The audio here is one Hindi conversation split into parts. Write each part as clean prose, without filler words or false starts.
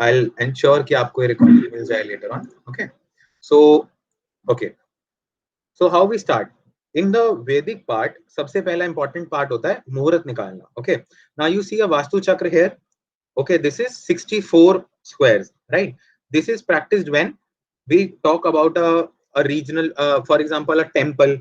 I'll ensure कि आपको ये रिकॉर्डिंग मिल जाए later on. Okay. So okay. So how we start? In the Vedic part, सबसे पहला important part होता है मुहूर्त निकालना. Okay. Now you see a Vastu Chakra here. Okay, this is 64 squares, right? This is practiced when we talk about a regional, for example, a temple,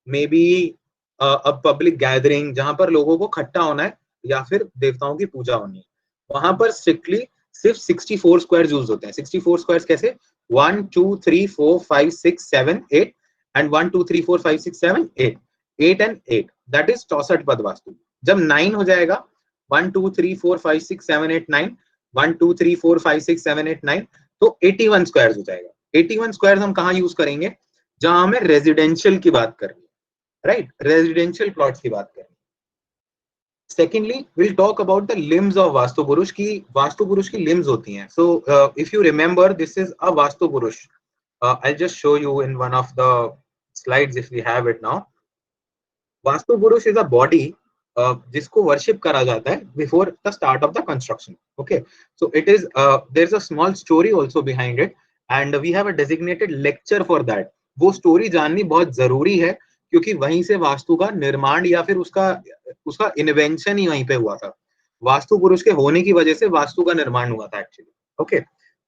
maybe a public gathering, जहां पर लोगों को इकट्ठा होना है या फिर देवताओं की पूजा होनी है, वहां पर स्ट्रिक्टली सिर्फ 64 स्क्वायर यूज होते हैं. 64 स्क्वायर्स कैसे? 1 2 3 4 5 6 7 8 एंड 1 2 3 4 5 6 7 8 8 एंड 8, दैट इज 64 पद वास्तु. जब 9 हो जाएगा, 1 2 3 4 5 6 7 8 9, 1 2 3 4 5 6 7 8 9, तो 81 स्क्वायर्स हो जाएगा. 81 स्क्वायर्स हम कहाँ यूज करेंगे? जहां हमें रेजिडेंशियल की बात करनी है, राइट? रेजिडेंशियल प्लॉट्स की बात करें. Secondly will talk about the limbs of Vastu Purush की. वास्तु पुरुष की लिम्स होती हैं. So if you remember, this is a Vastu Purush. I just show you in one of the slides if we have it now. Vastu Purush is a body जिसको वर्शिप करा जाता है before the start of the construction. Okay, so it is there is a small story also behind it and we have a designated lecture for that. वो स्टोरी जाननी बहुत जरूरी है क्योंकि वहीं से वास्तु का निर्माण या फिर उसका उसका इन्वेंशन ही वहीं पे हुआ था. वास्तु पुरुष के होने की वजह से वास्तु का निर्माण हुआ था actually. Okay,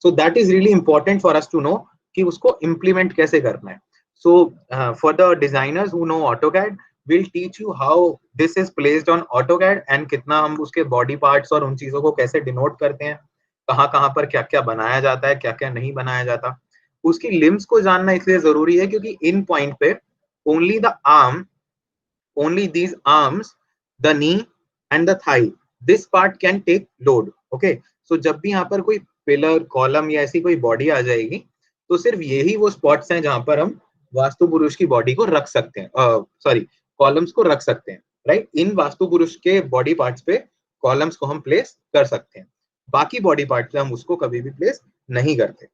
so that is really important for us to know कि उसको इम्प्लीमेंट कैसे करना है. So for the designers who know AutoCAD, we'll teach you how this is placed on AutoCAD and कितना हम उसके बॉडी पार्ट्स और उन चीजों को कैसे डिनोट करते हैं, कहाँ पर क्या क्या बनाया जाता है, क्या क्या नहीं बनाया जाता. उसकी लिम्स को जानना इसलिए जरूरी है क्योंकि इन पॉइंट पे only the arm, only these arms, the knee and the thigh, this part can take load. Okay, so जब भी यहाँ पर कोई पिलर, कॉलम या ऐसी कोई बॉडी आ जाएगी तो सिर्फ यही वो स्पॉट्स हैं जहां पर हम वास्तु पुरुष की बॉडी को रख सकते हैं, सॉरी कॉलम्स को रख सकते हैं, राइट? इन वास्तु पुरुष के बॉडी पार्ट्स पे कॉलम्स को हम प्लेस कर सकते हैं. बाकी बॉडी पार्ट पे हम उसको कभी भी प्लेस नहीं करते.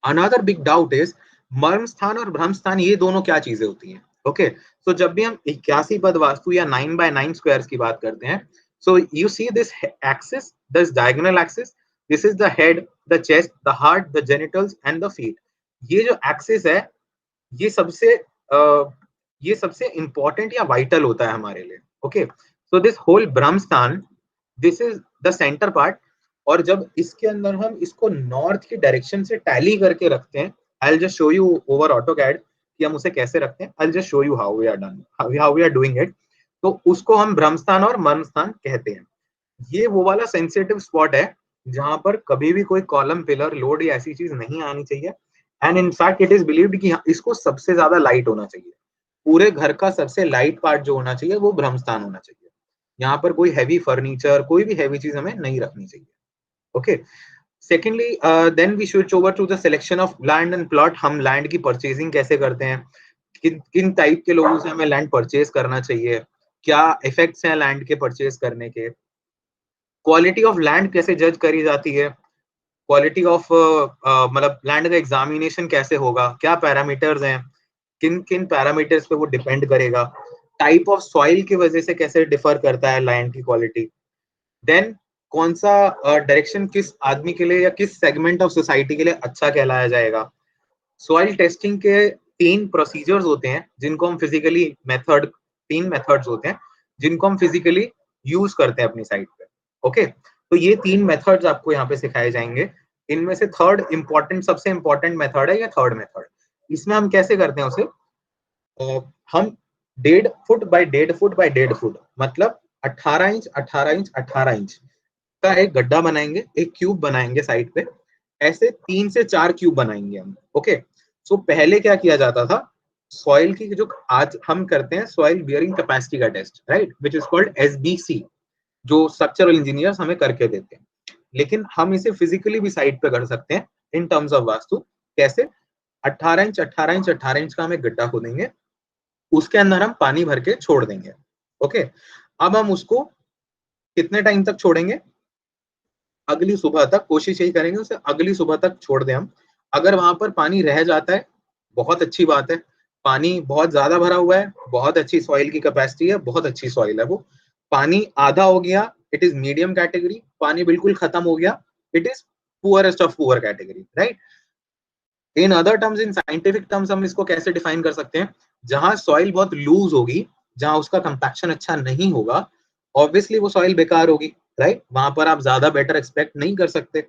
अनदर बिग डाउट इज मर्म स्थान और भ्रम स्थान, ये दोनों क्या चीजें होती हैं? ओके, सो जब भी हम 81 पद वास्तु या 9 by 9 स्क्वायर्स की बात करते हैं, so you see this axis, this diagonal axis, this is the head, the chest, the heart, the genitals and the feet. ये जो एक्सिस है ये सबसे इंपॉर्टेंट या वाइटल होता है हमारे लिए. ओके, सो दिस होल ब्रह्म स्थान, this is the centre part. और जब इसके अंदर हम इसको नॉर्थ की डायरेक्शन से टैली करके रखते हैं, I will just show you over AutoCAD कि हम उसे कैसे रखते हैं. I will just show you how we are done, how we are doing it. तो उसको हम ब्रह्मस्थान और मर्मस्थान कहते हैं. ये वो वाला सेंसिटिव स्पॉट है जहां पर कभी भी कोई कॉलम, पिलर, लोड या ऐसी चीज नहीं आनी चाहिए. And in fact it is believed कि इसको सबसे ज्यादा लाइट होना चाहिए. पूरे घर का सबसे लाइट पार्ट जो होना चाहिए वो ब्रह्मस्थान होना चाहिए. यहाँ पर कोई हैवी फर्नीचर, कोई भी हैवी चीज हमें नहीं रखनी चाहिए. Okay, secondly then we switch over to the selection of land and plot. हम लैंड की परचेजिंग कैसे करते हैं, किन टाइप के लोगों से हमें लैंड परचेज करना चाहिए, क्या इफेक्ट्स हैं लैंड के परचेज करने के, क्वालिटी ऑफ लैंड कैसे जज करी जाती है, क्वालिटी ऑफ मतलब लैंड का एग्जामिनेशन कैसे होगा, क्या पैरामीटर्स हैं, किन किन पैरामीटर्स पे वो डिपेंड करेगा, टाइप ऑफ सॉइल की वजह से कैसे डिफर करता है लैंड की क्वालिटी. देन कौन सा डायरेक्शन किस आदमी के लिए या किस सेगमेंट ऑफ सोसाइटी के लिए अच्छा कहलाया जाएगा. सॉइल टेस्टिंग के 3 प्रोसीजर्स होते हैं जिनको हम फिजिकली मेथड, 3 मेथड्स होते हैं जिनको हम फिजिकली यूज करते हैं अपनी साइट पे. ओके, तो ये 3 मेथड्स आपको यहाँ पे सिखाए जाएंगे. इनमें से थर्ड इंपॉर्टेंट, सबसे इंपॉर्टेंट मेथड है ये थर्ड मेथड. इसमें हम कैसे करते हैं उसे, हम 1.5 foot by 1.5 foot by 1.5 foot, मतलब 18 इंच 18 इंच 18 इंच का एक गड्ढा बनाएंगे, एक क्यूब बनाएंगे साइड पे. ऐसे 3 से 4 क्यूब बनाएंगे हम. ओके, सो पहले क्या किया जाता था, सॉइल की जो आज हम करते हैं सॉइल बियरिंग कैपेसिटी का test, right, which is called SBC, जो स्ट्रक्चरल इंजीनियर्स हमें करके देते हैं. लेकिन हम इसे फिजिकली भी साइड पे कर सकते हैं इन टर्म्स ऑफ वास्तु. कैसे? 18 इंच 18 इंच 18 इंच का हम एक गड्ढा खोदेंगे, उसके अंदर हम पानी भर के छोड़ देंगे. ओके, अब हम उसको कितने टाइम तक छोड़ेंगे, अगली सुबह तक. कोशिश यही करेंगे उसे अगली सुबह तक छोड़ दें हम. अगर वहां पर पानी रह जाता है बहुत अच्छी बात है, पानी बहुत ज्यादा भरा हुआ है, बहुत अच्छी सॉइल की कैपेसिटी है, बहुत अच्छी सॉइल है वो. पानी आधा हो गया, इट इज मीडियम कैटेगरी. पानी बिल्कुल खत्म हो गया, it is poorest of poor category, right? In other terms, in scientific terms हम इसको कैसे डिफाइन कर सकते हैं? जहां सॉइल बहुत लूज होगी, जहां उसका कंपैक्शन अच्छा नहीं होगा, ऑब्वियसली वो सॉइल बेकार होगी, राइट? वहां पर आप ज्यादा बेटर एक्सपेक्ट नहीं कर सकते।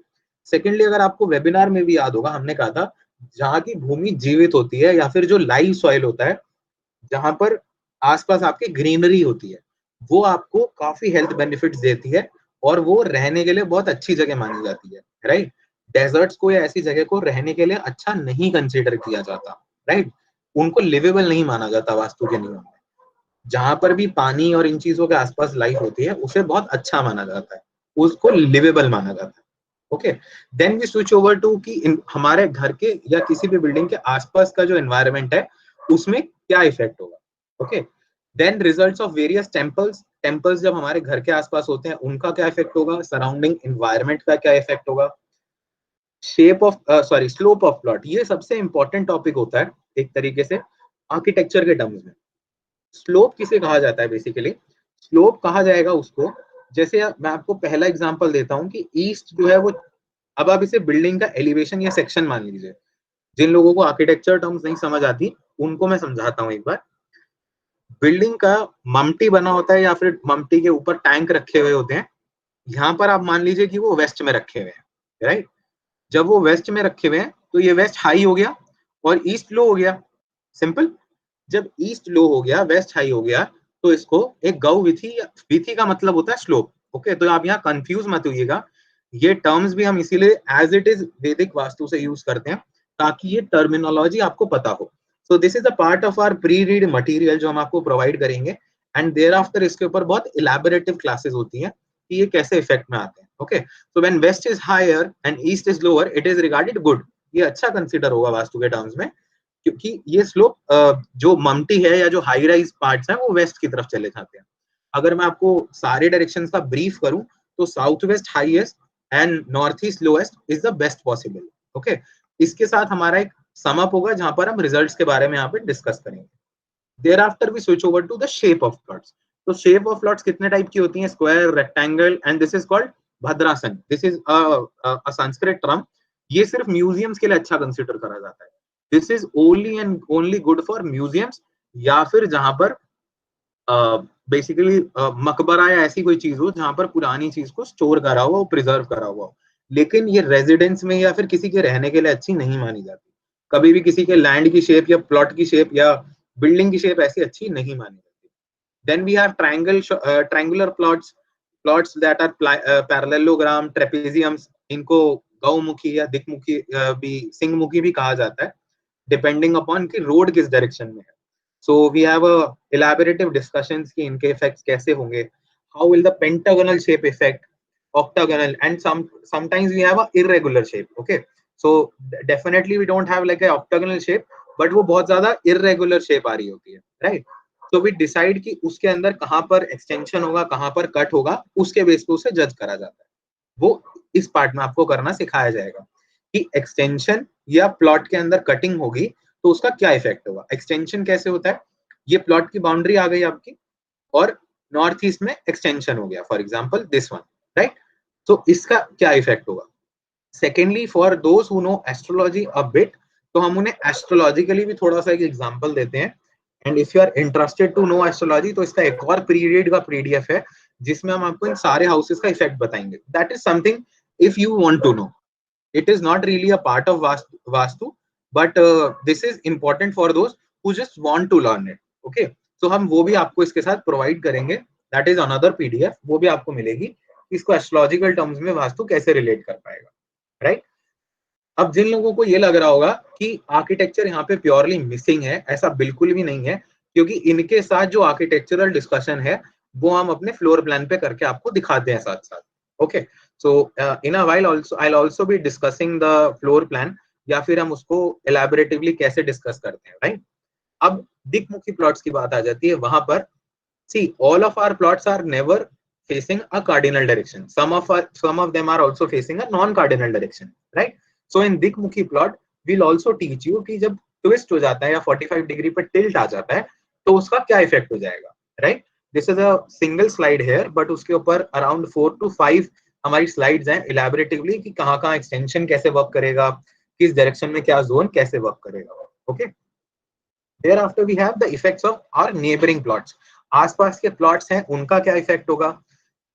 सेकेंडली, अगर आपको वेबिनार में भी याद होगा, हमने कहा था जहां की भूमि जीवित होती है या फिर जो लाइव सॉइल होता है, जहां पर आसपास आपकी ग्रीनरी होती है, वो आपको काफी हेल्थ बेनिफिट्स देती है और वो रहने के लिए बहुत अच्छी जगह मानी जाती है, राइट? डेजर्ट्स को या ऐसी जगह को रहने के लिए अच्छा नहीं कंसीडर किया जाता, राइट? उनको लिवेबल नहीं माना जाता वास्तु के नियम में। जहां पर भी पानी और इन चीजों के आसपास लाइफ होती है, उसे बहुत अच्छा माना जाता है, उसको लिवेबल माना जाता है। Okay, then we switch over to कि हमारे घर के या किसी भी बिल्डिंग के आसपास का जो एनवायरनमेंट है, उसमें क्या इफेक्ट होगा। Okay, then results of various temples, temples जब हमारे घर के आसपास होते हैं, उनका क्या इफेक्ट होगा, सराउंडिंग एनवायरनमेंट का क्या इफेक्ट होगा, shape of sorry slope of plot, ये सबसे इंपॉर्टेंट टॉपिक होता है एक तरीके से आर्किटेक्चर के टर्म्स में। स्लोप किसे कहा जाता है? बेसिकली स्लोप कहा जाएगा उसको, जैसे मैं आपको पहला एग्जांपल देता हूं कि ईस्ट जो है वो, अब आप इसे बिल्डिंग का एलिवेशन या सेक्शन मान लीजिए। जिन लोगों को आर्किटेक्चर टर्म्स नहीं समझ आती, उनको मैं समझाता हूँ एक बार। बिल्डिंग का ममटी बना होता है या फिर ममटी के ऊपर टैंक रखे हुए होते हैं। यहाँ पर आप मान लीजिए कि वो वेस्ट में रखे हुए हैं, राइट? जब वो वेस्ट में रखे हुए हैं तो ये वेस्ट हाई हो गया और ईस्ट लो हो गया, सिंपल। जब ईस्ट लो हो गया, वेस्ट हाई हो गया, तो इसको एक गौ विधि, विधि का मतलब होता है स्लोप। ओके, तो आप यहाँ कंफ्यूज मत होइएगा, ये टर्म्स भी हम इसीलिए एज इट इज वैदिक वास्तु से यूज करते हैं ताकि ये टर्मिनोलॉजी आपको पता हो। So this is a part of our pre read material जो हम आपको प्रोवाइड करेंगे, एंड देयर आफ्टर इसके ऊपर बहुत इलेबोरेटिव क्लासेस होती हैं कि ये कैसे इफेक्ट में आते हैं। Okay, so when west is higher and east is lower, it is regarded good, ये अच्छा कंसीडर होगा वास्तु के टर्म्स में, क्योंकि ये स्लोप जो ममटी है या जो हाई राइज पार्ट्स हैं वो वेस्ट की तरफ चले जाते हैं। अगर मैं आपको सारे डायरेक्शंस का ब्रीफ करूं तो south west highest and north east lowest is the best possible. Okay, इसके साथ हमारा एक सम अप होगा जहां पर हम रिजल्ट्स के बारे में यहाँ पे डिस्कस करेंगे। Thereafter we switch over to the shape of plots. तो शेप ऑफ प्लॉट्स कितने टाइप की होती हैं? Square, rectangle, and this is called Bhadrasan. This is a Sanskrit term, ये सिर्फ म्यूजियम्स के लिए अच्छा कंसिडर करा जाता है। This is only and only good for museums, या फिर जहां पर बेसिकली मकबरा या ऐसी कोई चीज हो जहां पर पुरानी चीज को स्टोर करा हुआ हो, प्रिजर्व करा हुआ हो। लेकिन ये रेजिडेंस में या फिर किसी के रहने के लिए अच्छी नहीं मानी जाती। कभी भी किसी के लैंड की शेप या प्लॉट की शेप या बिल्डिंग की शेप ऐसी अच्छी नहीं मानी जाती। Then we have triangular plots, plots that are parallelogram, trapeziums, इनको गौमुखी या दिक्मुखी भी, सिंहमुखी भी कहा जाता है, डिपेंडिंग अपॉन कि रोड किस डायरेक्शन में है। So we have a elaborative discussions कि इनके इफेक्ट्स कैसे होंगे, how will the pentagonal shape affect octagonal, and sometimes we have a irregular shape. Okay, so definitely we don't have like a octagonal shape, but वो बहुत ज्यादा irregular shape आ रही होती है, right? तो we decide कि उसके अंदर कहाँ पर extension होगा, कहाँ पर cut होगा, उसके बेस पे उसे जज करा जाता है। वो इस पार्ट में आपको करना सिखाया जाएगा कि एक्सटेंशन या प्लॉट के अंदर कटिंग होगी तो उसका क्या इफेक्ट होगा। एक्सटेंशन कैसे होता है? ये प्लॉट की बाउंड्री आ गई आपकी और नॉर्थ ईस्ट में एक्सटेंशन हो गया, for example this one, right? तो इसका क्या इफेक्ट होगा। Secondly, for those who know astrology a bit, तो हम उन्हें एस्ट्रोलॉजिकली भी थोड़ा सा एक एग्जांपल देते हैं। And if you are interested to know astrology, तो इसका एक और पीरियड का पीडीएफ है जिसमें हम आपको इन सारे हाउसेस का इफेक्ट बताएंगे। That is something if you want to know, it is not really a part of vastu, but this is important for those who just want to learn it. Okay, so हम वो भी आपको इसके साथ प्रोवाइड करेंगे, that is another PDF, वो भी आपको मिलेगी, इसको एस्ट्रोलॉजिकल टर्म्स में वास्तु कैसे रिलेट कर पाएगा, राइट? अब जिन लोगों को ये लग रहा होगा कि आर्किटेक्चर यहाँ पे प्योरली मिसिंग है, ऐसा बिल्कुल भी नहीं है, क्योंकि इनके साथ जो आर्किटेक्चरल डिस्कशन है वो हम अपने फ्लोर प्लान पे करके आपको दिखाते हैं साथ साथ। Okay, so in a while also I will also be discussing the floor plan, या फिर हम उसको एलैबोरेटिवली कैसे डिस्कस करते हैं, राइट? अब दिक्मुखी प्लॉट्स की बात आ जाती है, वहां पर see all of our plots are never facing a cardinal direction, some of them are also facing a non cardinal direction, right? So in dikmukhi plot we'll also teach you कि जब twist हो जाता है या 45 डिग्री पर tilt आ जाता है तो उसका क्या इफेक्ट हो जाएगा, right? This is a single slide here, but उसके ऊपर around 4 to 5 हमारी स्लाइड्स हैं इलेबोरेटिवली कि कहाँ कहाँ एक्सटेंशन कैसे वर्क करेगा, किस डायरेक्शन में क्या जोन कैसे वर्क करेगा. Okay, thereafter we have the effects of our neighboring plots. आसपास के प्लॉट्स हैं उनका क्या इफेक्ट होगा.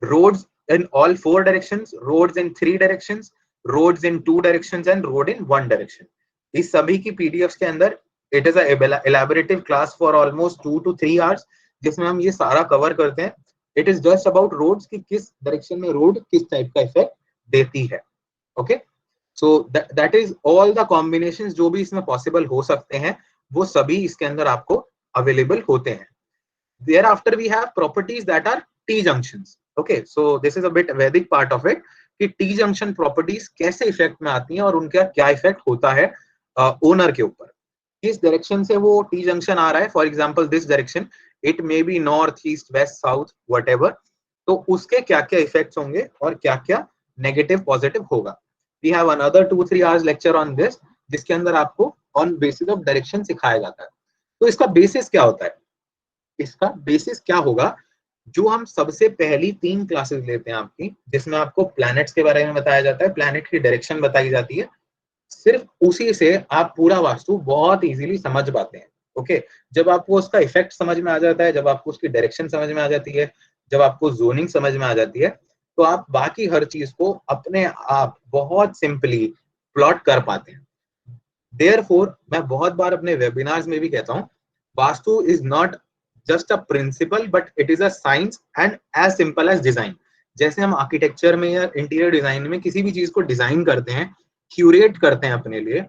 roads in all 4 directions, roads in 3 directions, roads in 2 directions and road in 1 direction. इस सभी की पीडीएफ्स के अंदर it is a elaborative class for almost 2 to 3 hours जिसमें हम ये सारा कवर करते हैं. It is just about roads कि किस डायरेक्शन में रोड किस टाइप का इफेक्ट देती है. Okay, so that is all the combinations जो भी इसमें पॉसिबल हो सकते हैं वो सभी इसके अंदर आपको अवेलेबल होते हैं. Thereafter we have properties that are T junctions. Okay, so this is a bit Vedic part of it कि T junction properties कैसे इफेक्ट में आती हैं और उनका क्या इफेक्ट होता है ओनर के ऊपर. किस डायरेक्शन से वो T junction आ रहा है, for example this direction, it may be north, east, west, south, whatever, तो उसके क्या क्या इफेक्ट्स होंगे और क्या क्या नेगेटिव पॉजिटिव होगा. We have another 2-3 hours lecture on this जिसके अंदर आपको ऑन बेसिस ऑफ डायरेक्शन सिखाया जाता है. तो इसका बेसिस क्या होता है, इसका बेसिस क्या होगा, जो हम सबसे पहली 3 क्लासेस लेते हैं आपकी, जिसमें आपको प्लैनेट्स के बारे में बताया जाता है, प्लैनेट की डायरेक्शन बताई जाती है. सिर्फ उसी से आप पूरा वास्तु बहुत इजीली समझ पाते हैं. ओके, जब आपको उसका इफेक्ट समझ में आ जाता है, जब आपको उसकी डायरेक्शन समझ में आ जाती है, जब आपको जोनिंग समझ में आ जाती है, तो आप बाकी हर चीज को अपने आप बहुत सिंपली प्लॉट कर पाते हैं. देयरफॉर मैं बहुत बार अपने वेबिनार्स में भी कहता हूँ, vastu is not just a principle but it is a science and as simple as design. जैसे हम आर्किटेक्चर में या इंटीरियर डिजाइन में किसी भी चीज को डिजाइन करते हैं, क्यूरेट करते हैं अपने लिए,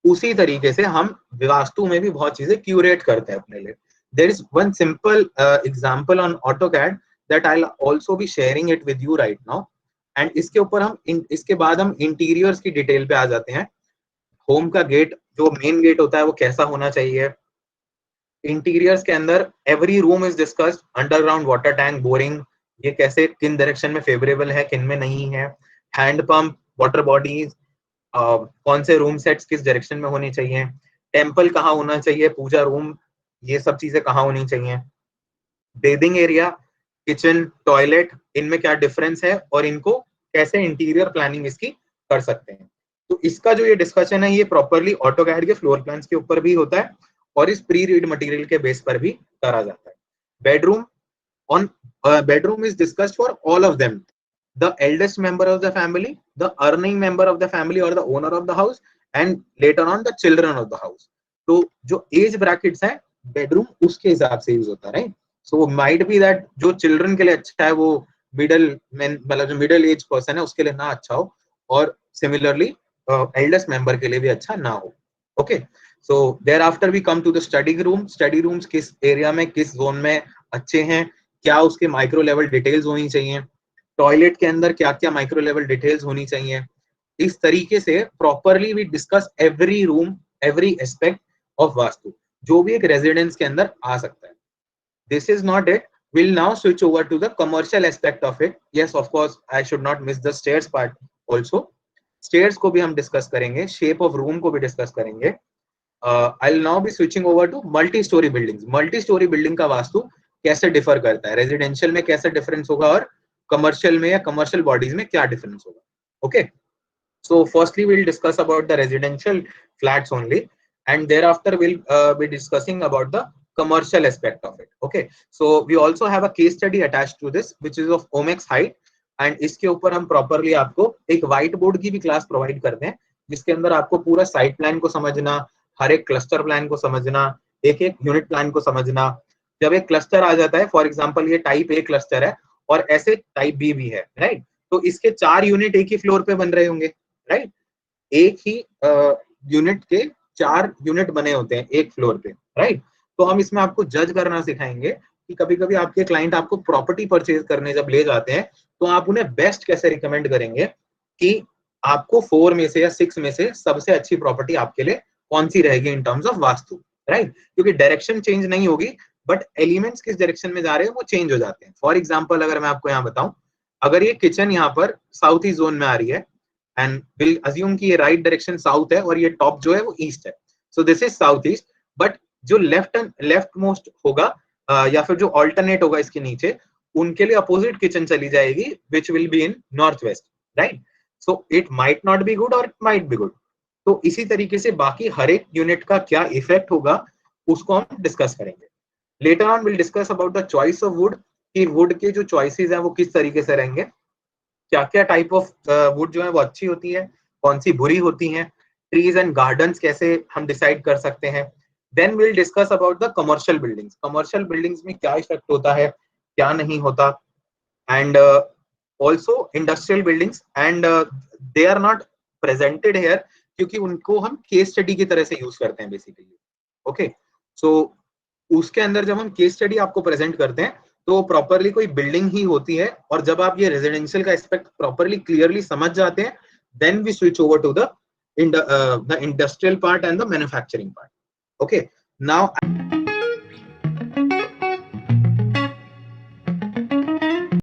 उसी तरीके से हम वास्तु में भी बहुत चीजें क्यूरेट करते हैं अपने लिए. There is one simple example on AutoCAD that I will also be sharing it with you right now. And इसके ऊपर हम इसके बाद हम इंटीरियर्स की डिटेल पे आ जाते हैं. होम का गेट, जो मेन गेट होता है, वो कैसा होना चाहिए. इंटीरियर्स के अंदर every room is discussed, underground water tank, boring, ये कैसे किन डायरेक्शन में फेवरेबल है, किन में नहीं है. हैंड पंप, वाटर बॉडीज, कौन से रूम सेट्स किस डायरेक्शन में होनी चाहिए, टेम्पल कहाँ होना चाहिए, पूजा रूम, ये सब चीजें कहाँ होनी चाहिए. बेदिंग एरिया, किचन, टॉयलेट, इनमें क्या डिफरेंस है और इनको कैसे इंटीरियर प्लानिंग इसकी कर सकते हैं. तो इसका जो ये डिस्कशन है ये प्रॉपरली AutoCAD के फ्लोर प्लान्स के ऊपर भी होता है और इस प्री रीड मटेरियल के बेस पर भी करा जाता है. Bedroom, on bedroom is discussed for all of them, the eldest member of the family, the earning member of the family or the owner of the house, and later on the children of the house. तो जो एज ब्रैकेट्स हैं बेडरूम उसके हिसाब से यूज होता है, right. So might be that जो चिल्ड्रन के लिए अच्छा है वो मिडिल मैन, मतलब जो मिडिल एज पर्सन है उसके लिए ना अच्छा हो, और सिमिलरली एल्डेस्ट मेंबर के लिए भी अच्छा ना हो. Okay, so thereafter we come to the study room. Study rooms किस एरिया में, किस जोन में अच्छे हैं, क्या उसके माइक्रो लेवल डिटेल्स होनी चाहिए, टॉयलेट के अंदर क्या क्या माइक्रो लेवल डिटेल्स होनी चाहिए. इस तरीके से properly we discuss every room, every aspect of vastu जो भी एक रेजिडेंस के अंदर आ सकता है. This is not it, we'll now switch over to the commercial aspect of it. Yes, of course, I should not miss the stairs part also. Stairs को भी हम डिस्कस करेंगे, शेप ऑफ रूम को भी डिस्कस करेंगे. I'll now be switching over to multi-story buildings. Multi-story building का वास्तु कैसे डिफर करता है, रेजिडेंशियल में कैसे डिफरेंस होगा और कमर्शियल में या कमर्शियल बॉडीज में क्या डिफरेंस होगा. Okay, so firstly we'll discuss about the residential flats only and thereafter we'll be discussing about the commercial aspect of it. Okay, so we also have a case study attached to this which is of Omex height and इसके ऊपर हम प्रॉपरली आपको एक व्हाइट बोर्ड की भी क्लास प्रोवाइड करते हैं जिसके अंदर आपको पूरा साइट प्लान को समझना, हर एक क्लस्टर प्लान को समझना, एक एक यूनिट प्लान को समझना. जब एक क्लस्टर आ जाता है, फॉर एग्जांपल ये टाइप ए क्लस्टर है और ऐसे टाइप बी भी है, राइट. तो इसके 4 यूनिट एक ही फ्लोर पे बन रहे होंगे, राइट. एक ही यूनिट के 4 यूनिट बने होते हैं एक फ्लोर पे, राइट. तो हम इसमें आपको जज करना सिखाएंगे कि कभी कभी आपके क्लाइंट आपको प्रॉपर्टी परचेज करने जब ले जाते हैं तो आप उन्हें बेस्ट कैसे रिकमेंड करेंगे कि आपको 4 में से या 6 में से सबसे अच्छी प्रॉपर्टी आपके लिए कौन सी रहेगी in terms of vastu, right. क्योंकि डायरेक्शन चेंज नहीं होगी बट एलिमेंट्स किस डायरेक्शन में जा रहे हैं वो चेंज हो जाते हैं. फॉर एग्जांपल अगर मैं आपको यहाँ बताऊं, अगर ये किचन यहाँ पर साउथ ईस्ट जोन में आ रही है एंड विल अज्यूम कि ये राइट डायरेक्शन साउथ है और ये टॉप जो है वो ईस्ट है, सो this is south east. But जो लेफ्ट मोस्ट होगा या फिर जो ऑल्टरनेट होगा इसके नीचे, उनके लिए अपोजिट किचन चली जाएगी which will be in north west, right? So it might not be good और इट माइट बी गुड। तो इसी तरीके से बाकी हर एक यूनिट का क्या इफेक्ट होगा उसको हम डिस्कस करेंगे। Later on will discuss about the choice of would, कि वुड के जो चॉइसेस हैं वो किस तरीके से रहेंगे, क्या क्या टाइप ऑफ वुड जो है वो अच्छी होती है, कौन सी बुरी होती हैं, ट्रीज एंड गार्डन्स कैसे हम डिसाइड कर सकते हैं। Then will discuss about the commercial buildings, commercial buildings में क्या इफेक्ट होता है, क्या नहीं होता, and also industrial buildings, and they are not presented here क्योंकि उनको हम केस स्टडी की तरह से यूज करते हैं बेसिकली। ओके, सो उसके अंदर जब हम केस स्टडी आपको प्रेजेंट करते हैं तो प्रॉपरली कोई बिल्डिंग ही होती है, और जब आप ये रेजिडेंशियल का एस्पेक्ट प्रॉपरली क्लियरली समझ जाते हैं then we switch over to the industrial part and the manufacturing part. Okay, now